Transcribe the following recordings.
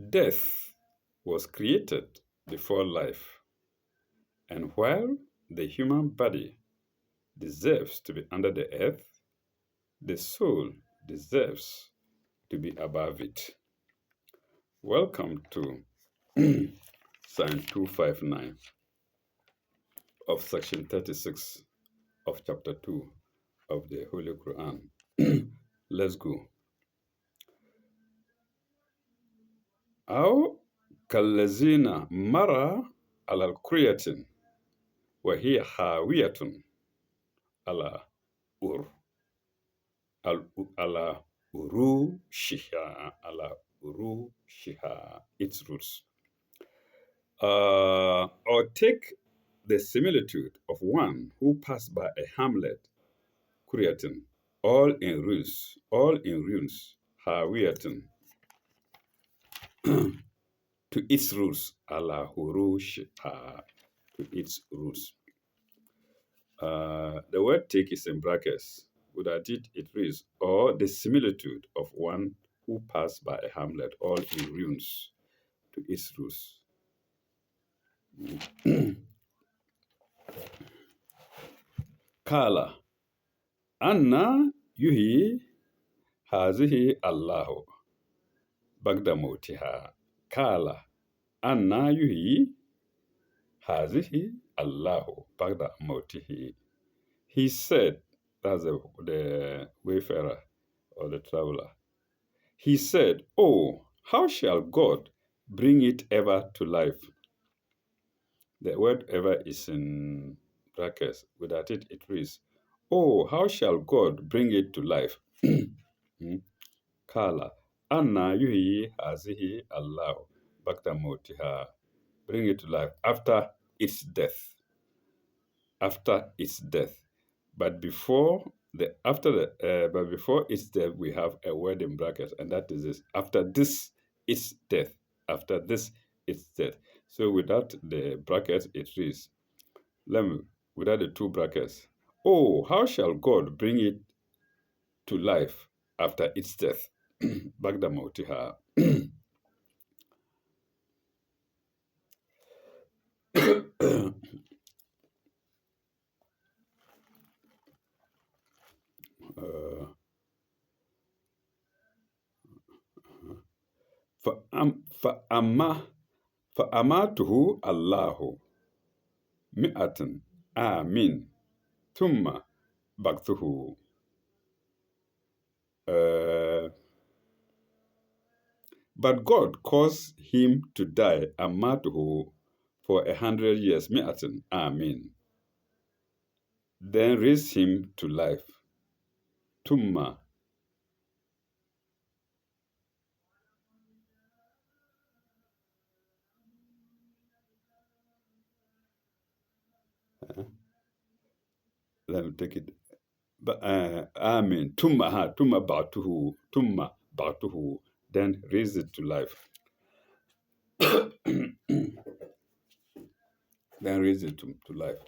Death was created before life, and while the human body deserves to be under the earth, the soul deserves to be above it. Welcome to Psalm 259 of section 36 of chapter 2 of the Holy Quran. Let's go. أو كالذين مر على القرية وهي خاوية على أر على عروشها its roots. Or take the similitude of one who passed by a hamlet, Kuriatin, all in ruins, Hawiatin, to its roots, ala hurushiha, to its roots. The word take is in brackets. Without it, it reads, or the similitude of one who passed by a hamlet, all in ruins, to its roots. Kala, Anna yuhi hazihi Allahu bagda motiha. Kala, Anna yuhi hazihi Allahu bagda motihi. He said, that's the wayfarer or the traveler. He said, oh, how shall God bring it ever to life? The word ever is in brackets. Without it, it reads, oh, how shall God bring it to life? Kala, Anna yuhi hazihi Allah bakta motiha. Bring it to life after its death. After its death. But before its death, we have a word in brackets, and that is this. After this, its death. After this, its death. So without the brackets, it reads, without the two brackets. Oh, how shall God bring it to life after its death? Bagda motiha. فأماته الله مئة آمين ثم بعثه. But God caused him to die, amatuhu, for 100 years, mi'atin, amin. Then raised him to life. Tumma. Let me take it. Amin. Tumma ba'tuhu. Then raised it to life. Then raised it to life.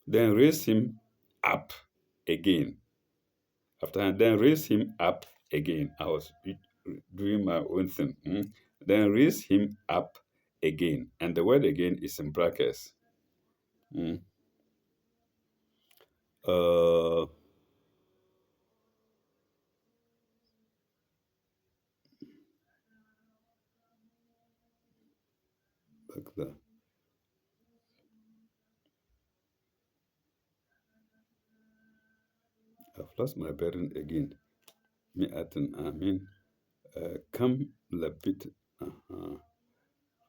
Then raised him up again. Then raised him up again. I was doing my own thing. Then raised him up again. And the word again is in brackets. Like that. I've lost my bearing again. Mi'atin amin. Kam labit.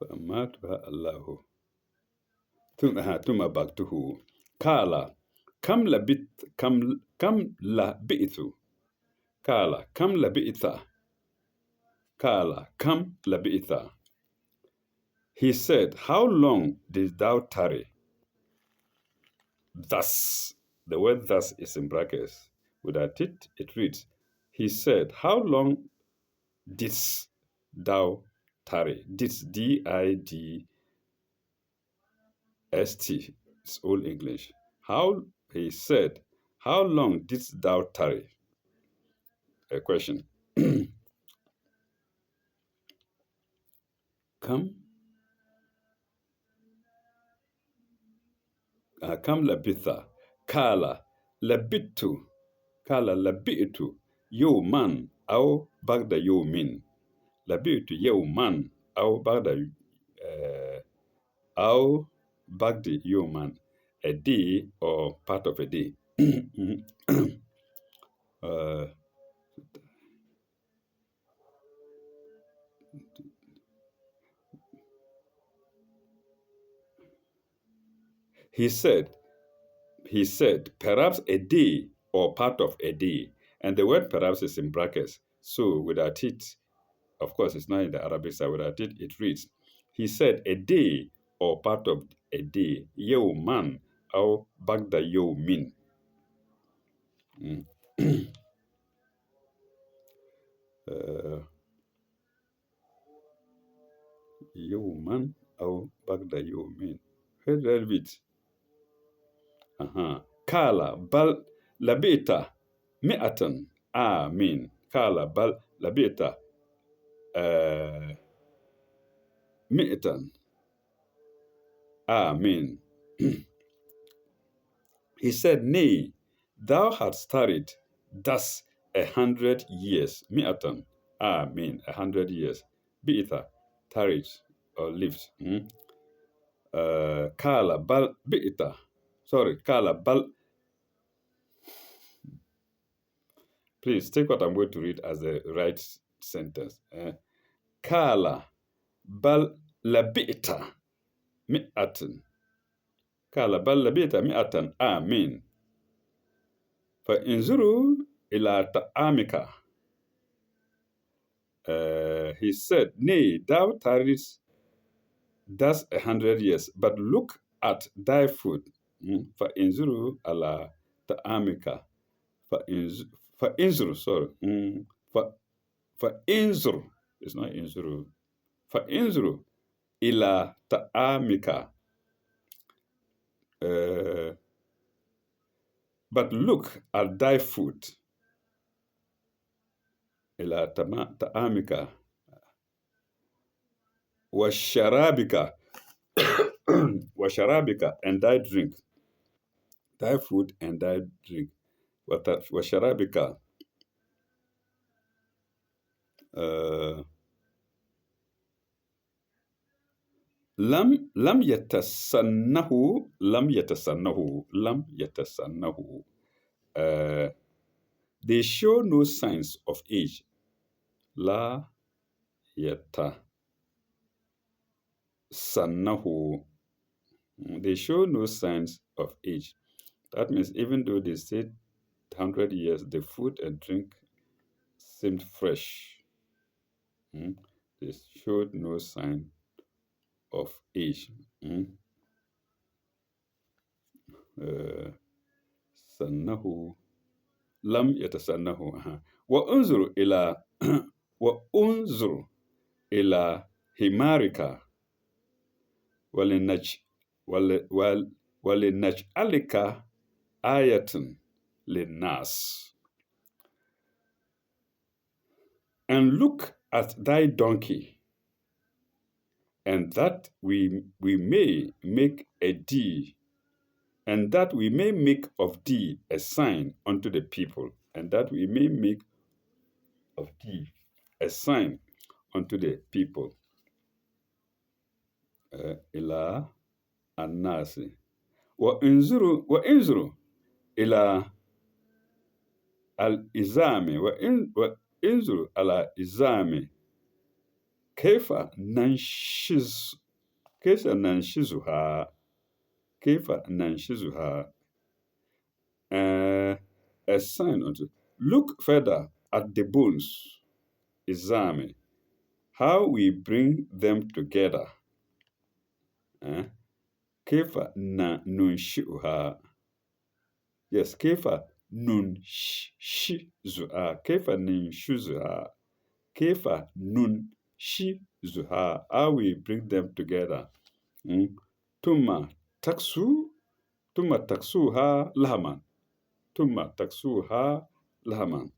Fa'amatuha Allahu. Tuma baktuhu. Kala. Kam labitu. Kala. Kam labitha. Kala. Kam labitha. He said, how long did thou tarry? Thus. The word thus is in brackets. Without it, it reads, he said, how long didst thou tarry? Didst, D-I-D-S-T. It's Old English. He said, How long didst thou tarry? A question. Come, kam labitha, kala labitu, yawman aw bagda yawmin. Labitu yawman aw bagda aw bagda yawman. A day or part of a day. uh, he said, perhaps a day or part of a day. And the word perhaps is in brackets. So without it, of course, it's not in the Arabic side. Without it, it reads, he said, a day or part of a day. Yawman or bagda yawmin. Yawman or bagda yawmin. Read it. Kala bal labita mi'atan. Amin. Kala bal labita mi'atan. Amin. He said, nay, thou hadst tarried thus 100 years. Mi'atan. Amin. 100 years. Bi'itha. Tarried or lived. Kala bal bi'ita. Sorry. Kala bal. Please take what I'm going to read as the right sentence. Kala bal labi'ta mi'atan. Kala bal labi'ta mi'atan. Amin. فانظروا إلى طعامك. He said, nay, thou tarriest thus 100 years, but look at thy food. فانظروا على طعامك. فانظروا, sorry. فانظروا, it's not انظروا. فانظروا إلى طعامك. But look at thy food. إلى طعامك وشرابك. وشرابك, and thy drink. Thy food and thy drink. وشرابك. لم يتسنه. They show no signs of age. لا يتسنه. They show no signs of age. That means even though they said 100 years, the food and drink seemed fresh. They showed no sign of age. سنه لم يتسنه. وانظر إلى حمارك ولنجعلك آية للناس. And look at thy donkey, and that we may make a thee, and that we may make of thee a sign unto the people, and that we may make of thee a sign unto the people. إلى الناس. وانظروا إلى الإزام. وانظروا على الإزام كيف ننشزها. A sign unto. Look further at the bones. Izame. How we bring them together. كيف ننشئها. Yes, كيف ننشزها. كيف ننشزها. كيف ننشزها. How we bring them together. ثم تكسوها لهما. tumma taksuha lahaman,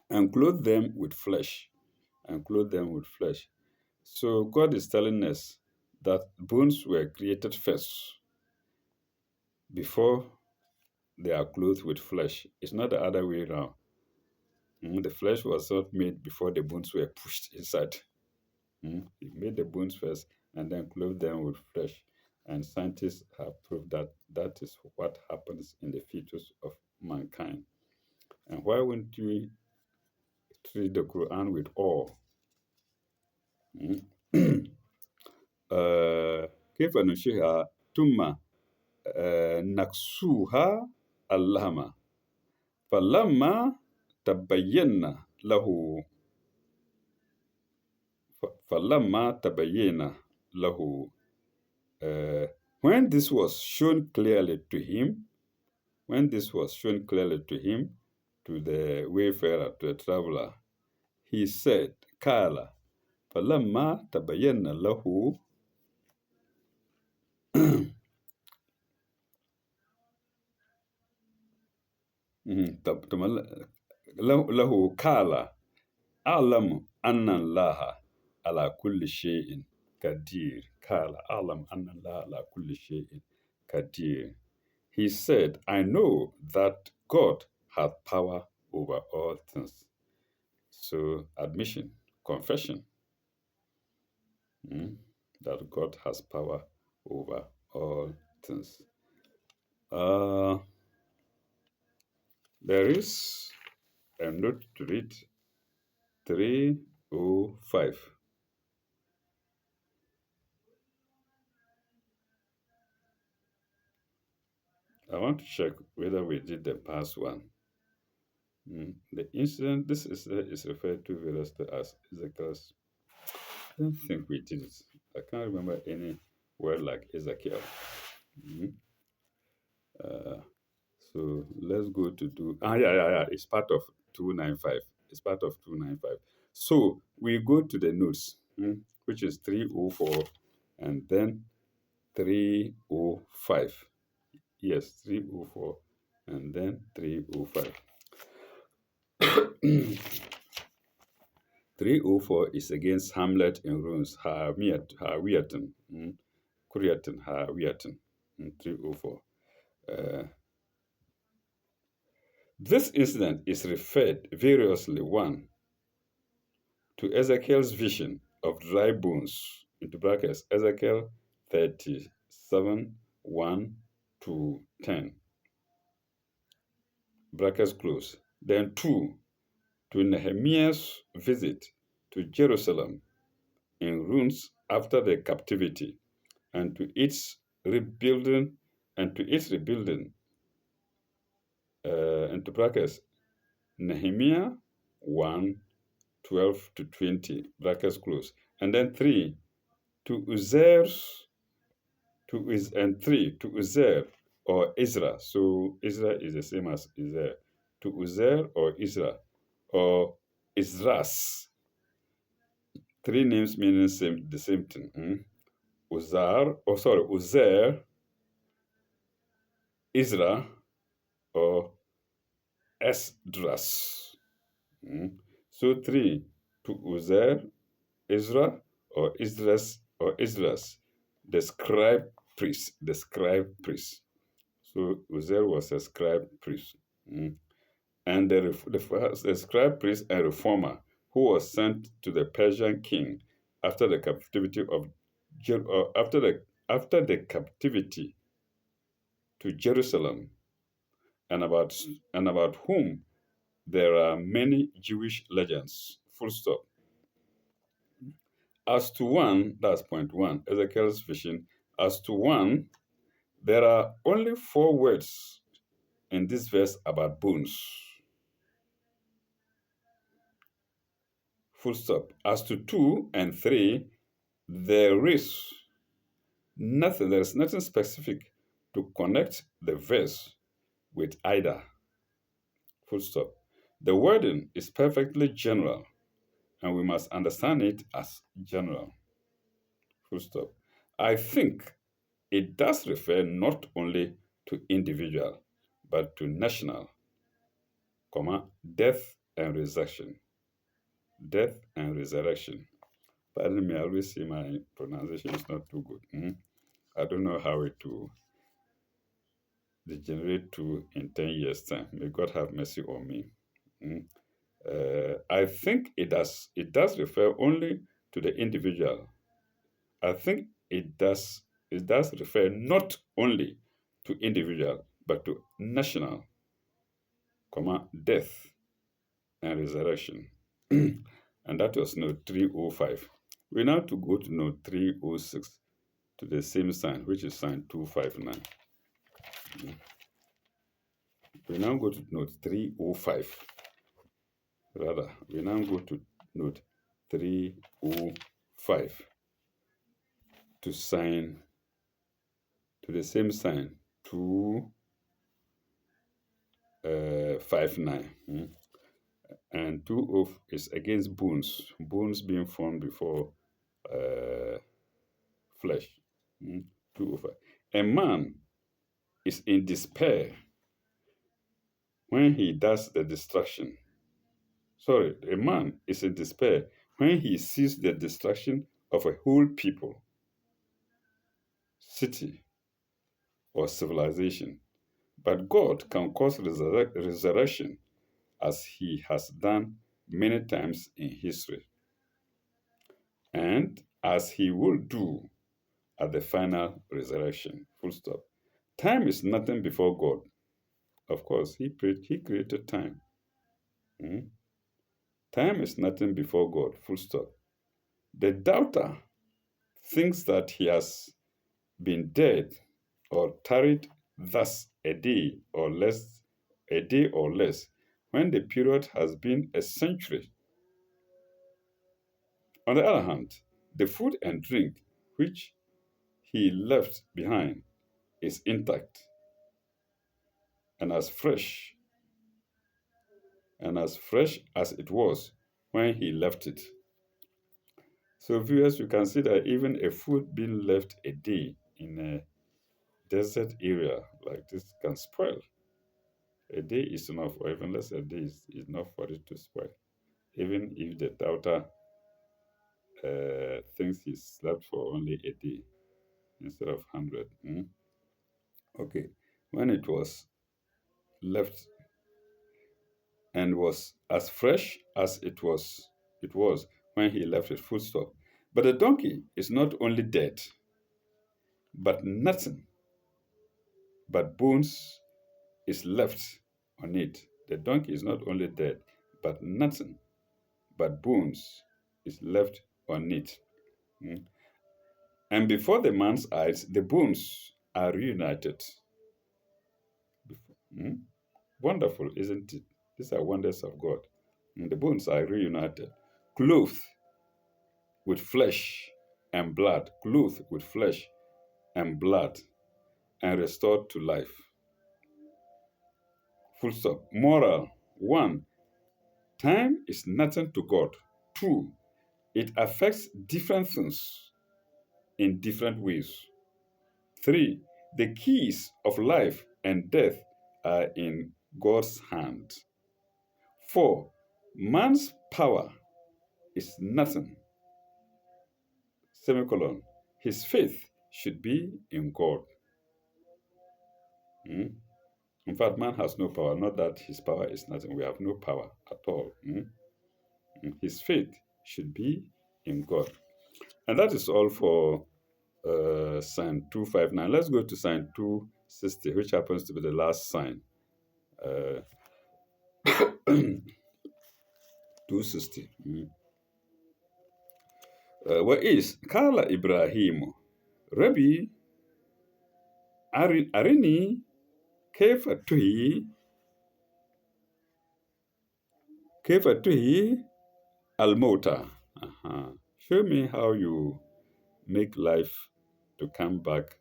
and clothe them with flesh, and clothe them with flesh. So God is telling us that bones were created first before they are clothed with flesh. It's not the other way around. The flesh was not made before the bones were pushed inside. He made the bones first and then clothed them with flesh. And scientists have proved that that is what happens in the fetus of mankind. And why wouldn't we treat the Quran with awe? كيف ننشئها ثم نكسوها اللحم فلما تبين له فلما تبين له uh, when this was shown clearly to him, when this was shown clearly to him, to the wayfarer, to the traveler, he said, Kala, فلما تبين له له قال أعلم أن الله على كل شيء قدير. قال أعلم أن الله على كل شيء قدير. He said, I know that God has power over all things. So, admission, confession, that God has power over all things. There is a note to read 305. I want to check whether we did the past one. The incident this is referred to variously as Ezekiel's. I don't think we did it. I can't remember any word like Ezekiel. So let's go to do. Yeah. It's part of 295. It's part of 295. So we go to the notes, which is 304 and then 305. Yes, 304 and then 305. 304 is against Hamlet in ruins, Hawiaten, Kuriaten, Hawiaten, 304. This incident is referred variously, one, to Ezekiel's vision of dry bones, into brackets, Ezekiel 37, 1 to 10, brackets close. Then two, to Nehemiah's visit to Jerusalem in ruins after the captivity, and to its rebuilding, into brackets, Nehemiah 1, 12 to 20, brackets close. And then three, to Uzer or Israel. So Israel is the same as Uzer. To Uzer or Israel or Isras. Three names meaning the same thing. Uzer, Israel, or Esdras. So three, to Uzer, Israel, or Isras, the scribe priest. So Uzer was a scribe priest. And the scribe priest and reformer who was sent to the Persian king after the captivity after the captivity to Jerusalem, and about whom there are many Jewish legends. Full stop. As to one, that's point one, Ezekiel's vision. As to one, there are only 4 words in this verse about bones. Full stop. As to 2 and 3, there is nothing specific to connect the verse with either. Full stop. The wording is perfectly general, and we must understand it as general. Full stop. I think it does refer not only to individual, but to national, comma, death and resurrection. Death and resurrection. Pardon me, I always say my pronunciation is not too good. I don't know how it will degenerate to in 10 years' time. May God have mercy on me. Mm. I think it does refer only to the individual. I think it does refer not only to individual, but to national, comma, death and resurrection. And that was note 305. We now to go to note 306 to the same sign, which is sign 259. We now go to note 305. Rather, we now go to note 305 to sign to the same sign 259. And 20 is against bones being formed before flesh. 205. A man is in despair when he does the destruction. Sorry, a man is in despair when he sees the destruction of a whole people, city, or civilization. But God can cause resurrection as he has done many times in history, and as he will do at the final resurrection. Full stop. Time is nothing before God. Of course, he created time. Mm. Time is nothing before God. Full stop. The doubter thinks that he has been dead or tarried thus a day or less, when the period has been a century. On the other hand, the food and drink which he left behind is intact and as fresh as it was when he left it. So, viewers, you can see that even a food being left a day in a desert area like this can spoil. A day is enough, or even less a day is enough for it to spoil. Even if the doubter thinks he slept for only a day instead of 100. Okay, when it was left and was as fresh as it was when he left it. Full stop. But the donkey is not only dead, but nothing but bones is left on it. The donkey is not only dead, but nothing but bones is left on it. Mm. And before the man's eyes, the bones are reunited. Mm. Wonderful, isn't it? These are wonders of God. The bones are reunited, clothed with flesh and blood, clothed with flesh and blood, and restored to life. Full stop. Moral. 1. Time is nothing to God. 2. It affects different things in different ways. 3. The keys of life and death are in God's hand. 4. Man's power is nothing. Semicolon. His faith should be in God. In fact, man has no power. Not that his power is nothing. We have no power at all. His faith should be in God. And that is all for sign 259. Let's go to sign 260, which happens to be the last sign. 260. What is Kala Ibrahim? Rabbi Arini Kefa Tuhi Al-Mota. Show me how you make life to come back,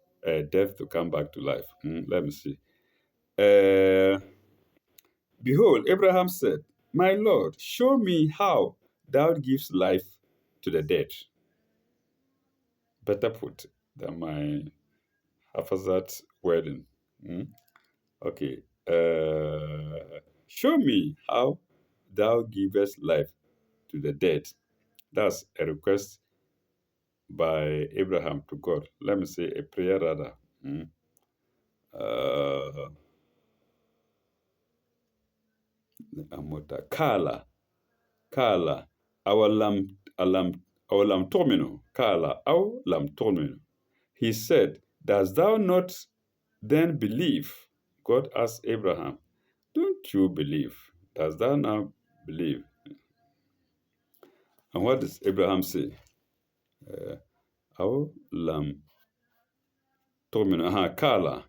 death to come back to life. Let me see. Behold, Abraham said, My Lord, show me how thou gives life to the dead. Better put than my haphazard wording. Okay. Show me how thou givest life to the dead. That's a request by Abraham to God. Let me say a prayer rather. Mm. Uh, Kala, Kala, our lam tomino, Kala, our lam tomino. He said, dost thou not then believe? God asked Abraham, don't you believe? Does thou now believe? And what does Abraham say? Our lam tomino, Kala,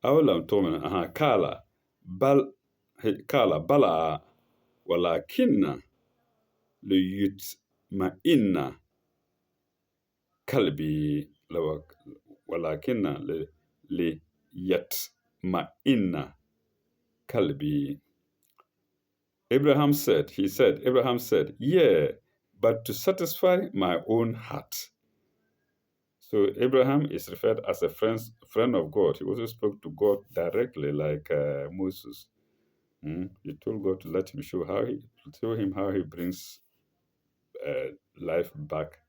our lam tomino, Kala, Kala, Bala, walakinna liyutma'inna kalbi walakinna liyatma'inna kalbi. Abraham said, yeah, but to satisfy my own heart. So Abraham is referred as a friend of God. He also spoke to God directly, like Moses. He told God to let him show him how he brings life back,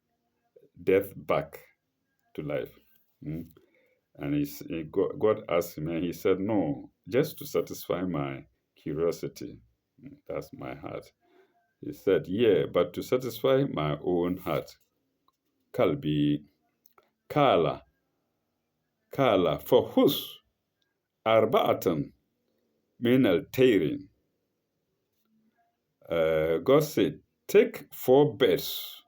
death back to life. And God asked him, and he said, no, just to satisfy my curiosity. That's my heart. He said, yeah, but to satisfy my own heart. Kalbi, Kala, for whose arba'atan min al-tairin. God said, take 4 birds.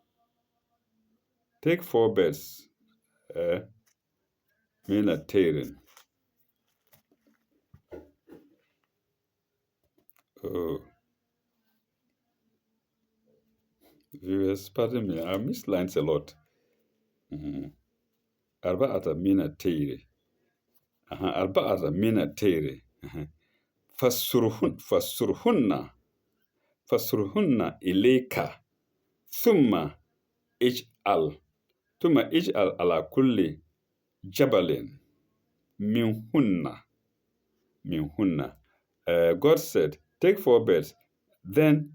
Take 4 birds. Min al-tairin. Oh, viewers, pardon me, I miss lines a lot. Arba'ata min al-tairin. Arba'ata min al-tairin. Fasurhunna ilayka. Thumma ij'al ala kulli jabalin minhunna. God said, take 4 birds, then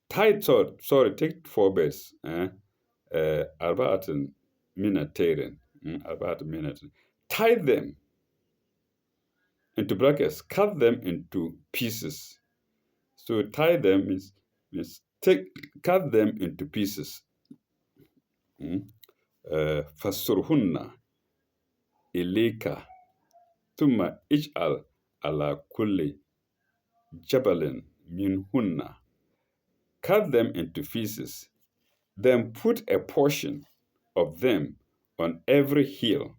take 4 birds. Arba'atin minatairin. Tie them into brackets, cut them into pieces. So tie them means cut them into pieces. Fasurhunna ilayka thumma ij'al ala kulli jabalin minhunna. Cut them into pieces, then put a portion of them on every hill,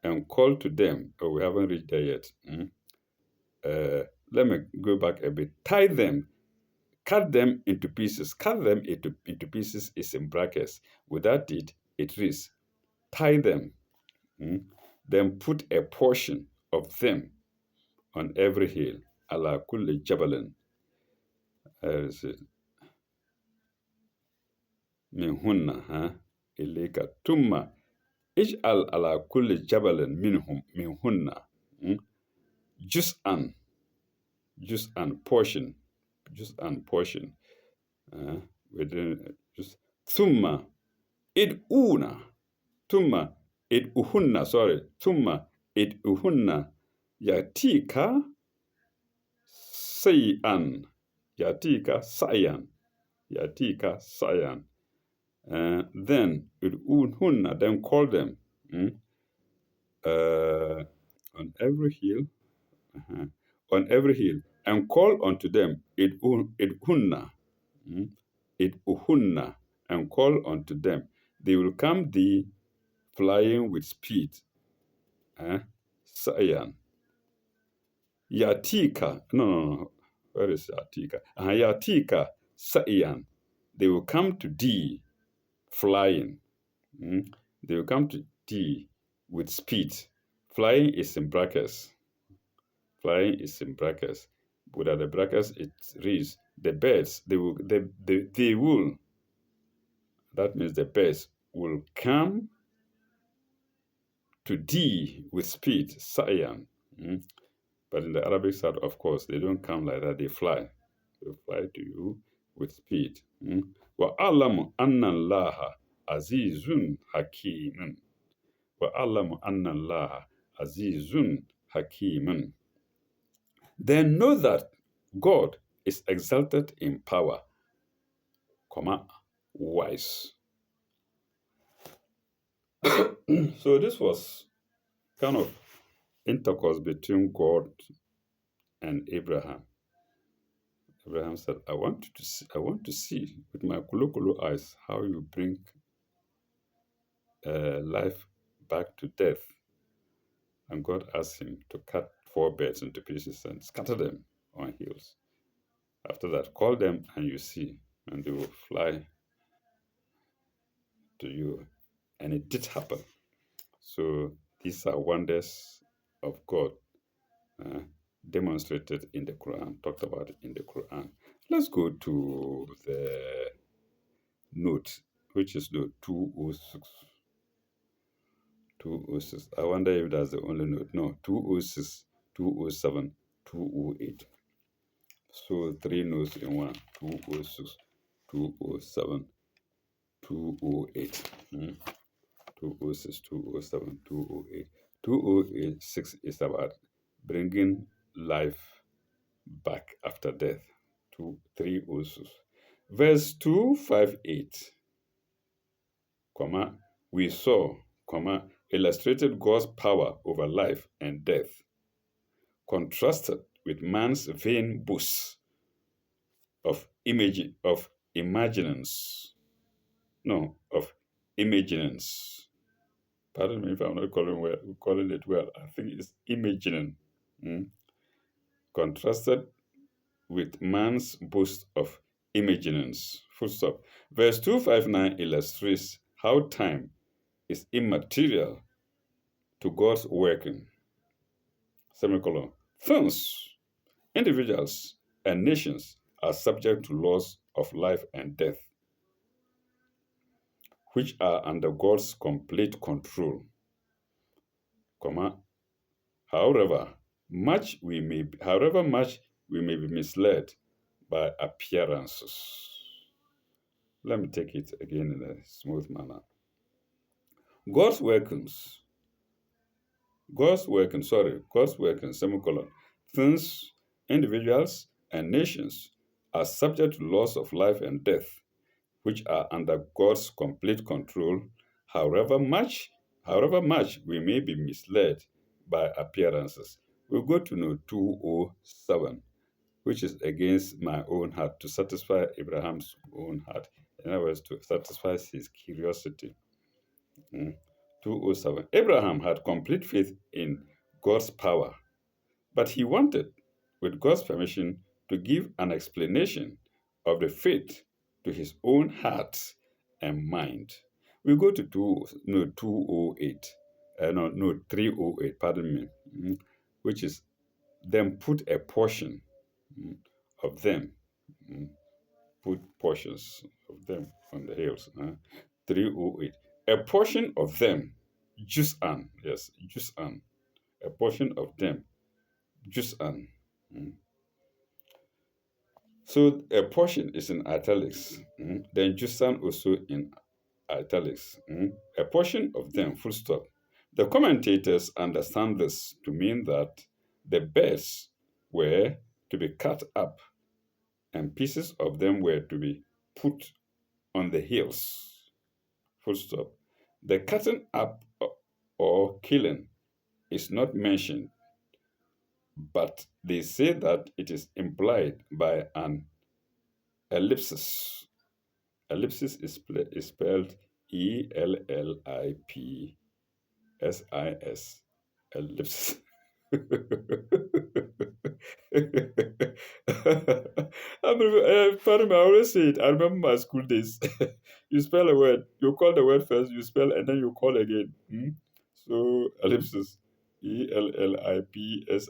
and call to them. Oh, we haven't reached there yet. Let me go back a bit. Tie them, cut them into pieces. Cut them into pieces is in brackets. Without it, it reads, tie them, then put a portion of them on every hill. Ala kulli jabalin. Minhunna, ilika tumma ij'al ala kulli jabalin minhunna. Juz'an portion. Within just thumma id'una. Thumma id'uhunna yatika sayan. Then id'uhunna, then call them on every hill, and call unto them id'uhunna, and call unto them. They will come thee flying with speed. Sayan. Yatika. No. Where is Yatika? Yatika Sayan. They will come to thee flying. They will come to thee with speed. Flying is in brackets. Without the brackets, it reads the birds. They will. That means the birds will come to thee with speed, Sayan. Mm. But in the Arabic side, of course, they don't come like that. They fly. They fly to you with speed. Mm. وَأَعْلَمُ أَنَّ اللَّهَ عَزِيزٌ حَكِيمٌ. وَأَعْلَمُ أَنَّ اللَّهَ عَزِيزٌ حَكِيمٌ. Then know that God is exalted in power, wise. So this was kind of intercourse between God and Abraham. Abraham said, I want to see with my kulu eyes how you bring life back to death. And God asked him to cut 4 birds into pieces and scatter them on hills. After that, call them and you see, and they will fly to you. And it did happen. So these are wonders of God uh, demonstrated in the Quran, talked about in the Quran. Let's go to the note, which is note 206. 206. I wonder if that's the only note. No, 206, 207, 208. So 3 notes in one: 206, 207, 208. 206, 207, 208. 206 is about bringing life back after death. 306. Verse 258, we saw, illustrated God's power over life and death, contrasted with man's vain boasts of imaginings. No, of imaginings. Pardon me if I'm not calling it well. I think it's imagining. Contrasted with man's boast of imaginings. Full stop. Verse 259 illustrates how time is immaterial to God's working. Semicolon. Things, individuals, and nations are subject to laws of life and death, which are under God's complete control. However much we may be misled by appearances. Let me take it again in a smooth manner. God's workings, semicolon. Things, individuals, and nations are subject to laws of life and death, which are under God's complete control, however much we may be misled by appearances. We'll go to note 207, which is against my own heart, to satisfy Abraham's own heart. In other words, to satisfy his curiosity. 207. Abraham had complete faith in God's power, but he wanted, with God's permission, to give an explanation of the faith to his own heart and mind. We go to 208, 308, pardon me, which is then put a portion of them, put portions of them on the hills. 308. A portion of them, Jus'an, yes, Jus'an, a portion of them, Jus'an. So a portion is in italics, then Jus'an also in italics. A portion of them, full stop. The commentators understand this to mean that the birds were to be cut up and pieces of them were to be put on the hills. Full stop. The cutting up or killing is not mentioned, but they say that it is implied by an ellipsis. Ellipsis is spelled Ellipsis. Ellipsis. Pardon me, I always say it. I remember my school days. You spell a word, you call the word first, you spell, and then you call again. So, ellipsis. Ellipsis.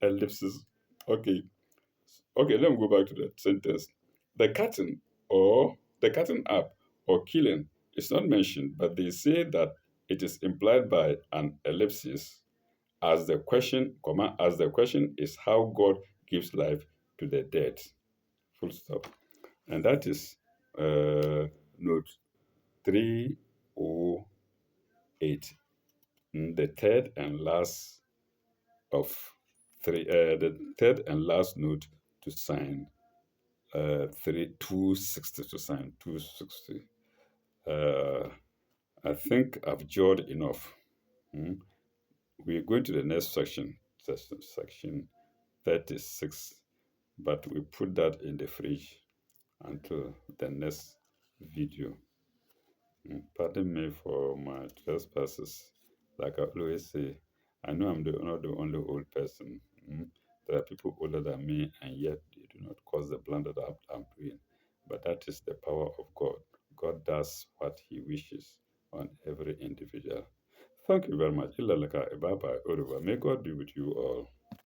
Ellipsis. Okay. Okay, let me go back to that sentence. The cutting up or killing It's not mentioned, but they say that it is implied by an ellipsis as the question, comma, as the question is how God gives life to the dead. Full stop. And that is note 308, the third and last of the third and last note to sign 260 to sign 260. I think I've jawed enough. Mm. We're going to the next section 36, but we put that in the fridge until the next video. Pardon me for my trespasses. Like I always say, I know I'm not the only old person. There are people older than me, and yet they do not cause the blunder that I'm doing. But that is the power of God. God does what He wishes on every individual. Thank you very much. Bye bye. May God be with you all.